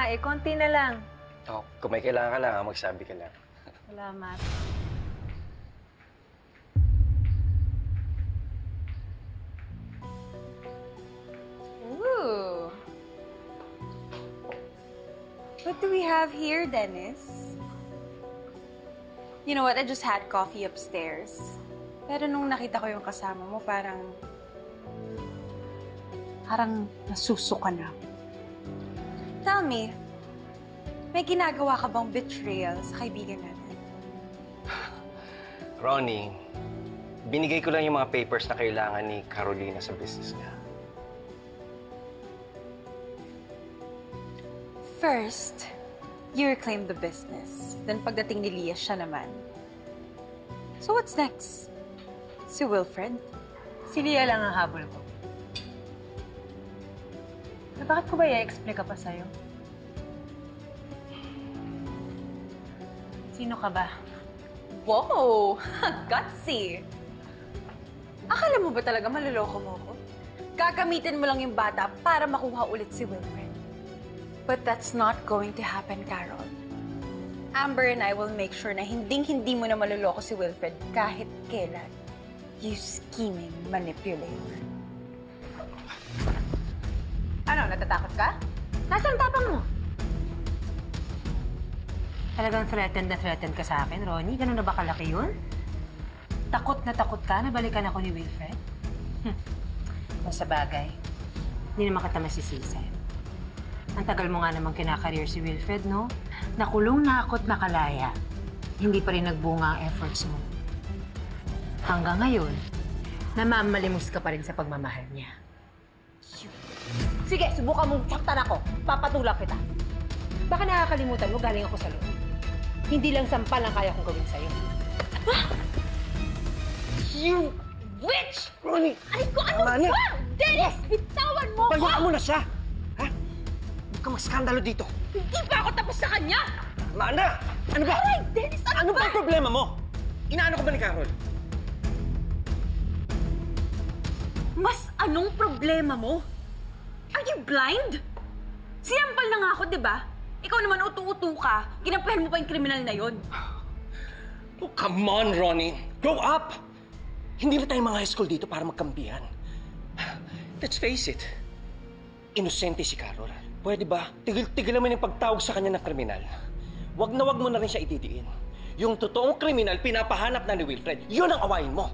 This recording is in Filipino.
eh. Konti na lang. Oh, kung may kailangan ka lang, magsabi ka lang. Salamat. Ooh. What do we have here, Dennis? You know what? I just had coffee upstairs. Pero nung nakita ko yung kasama mo, parang nasusuka na. Tell me, may ginagawa ka bang betrayal sa kaibigan natin? Ronnie, binigay ko lang yung mga papers na kailangan ni Carolina sa business niya. First, you reclaim the business. Then pagdating ni Leah, siya naman. So what's next? Si Wilfred? Si Leah lang ang habol ko. Na bakit ko ba i-explain ka pa sa'yo? Sino ka ba? Wow! Gutsy! Akala mo ba talaga maluloko mo ko? Gagamitin mo lang yung bata para makuha ulit si Wilfred. But that's not going to happen, Carol. Amber and I will make sure na hinding-hindi mo na maluloko si Wilfred kahit kailan. You scheming manipulator. Ano, natatakot ka? Nasaan ang tapang mo? Talagang threatened ka sa akin, Ronnie? Ganun na ba kalaki yun? Takot na takot ka na balikan ako ni Wilfred? Kung sa bagay, hindi naman kita masisisi. Ang tagal mo nga namang kinakareer si Wilfred, no? Nakulong na ako't nakalaya. Hindi pa rin nagbunga ang efforts mo. Hanggang ngayon, namamalimos ka pa rin sa pagmamahal niya. Sige, subukan mong saktan ako. Papatulak kita. Baka nakakalimutan mo, galing ako sa loob. Hindi lang sampal ang kaya kong gawin sa'yo. Ah! You witch! Ronnie! Ay ko, ano ba? Dennis, bitawan mo ko! Bayaan mo na siya! Ha? Huwag kang maskandalo dito. Hindi pa ako tapos sa kanya! Amanda! Ano ba? Aray, Dennis, ano ba? Ano ba ang problema mo? Inaano ko ba ni Carol? Mas anong problema mo? Are you blind? Sinampal na nga ako, di ba? Ikaw naman utu-utu ka. Kinampihan mo pa yung kriminal na yon. Oh, come on, Ronnie. Grow up! Hindi na tayo mga high school dito para magkampihan. Let's face it. Inosente si Carol. Pwede ba? Tigil-tigil naman yung pagtawag sa kanya ng kriminal. Wag na wag mo na rin siya ididiin. Yung totoong kriminal, pinapahanap na ni Wilfred. Yun ang awayin mo.